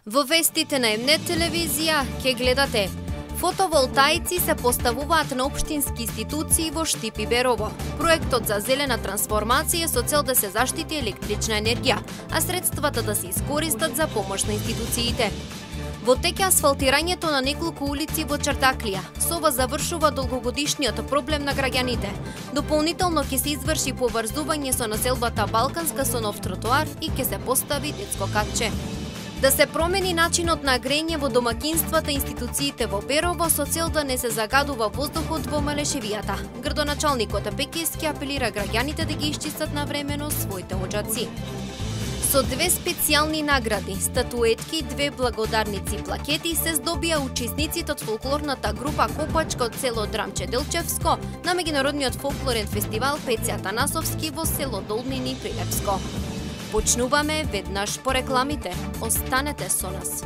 Во вестите на МНЕТ телевизија ќе гледате: фотоволтаици се поставуваат на општински институции во Штип и Берово. Проектот за зелена трансформација со цел да се заштити електрична енергија, а средствата да се искористат за помош на институциите. Во теќе асфалтирањето на неколку улици во Чартаклија. Со ова завршува долгогодишниот проблем на граѓаните. Дополнително ќе се изврши поврзување со населбата Балканска со нов тротоар и ќе се постави детско катче. Да се промени начинот на грење во домакинствата и институциите во Берово со цел да не се загадува воздухот во Малешевијата. Градоначалникот Пекески апелира граѓаните да ги исчистат навремено своите оџаци. Со 2 специјални награди, статуетки и 2 благодарници плакети се здобија учесниците од фолклорната група Копачка од село Драмче Делчевско на меѓународниот фолклорен фестивал Пеце Атанасовски во село Долнини Прилепско. Почнуваме веднаш по рекламите. Останете со нас.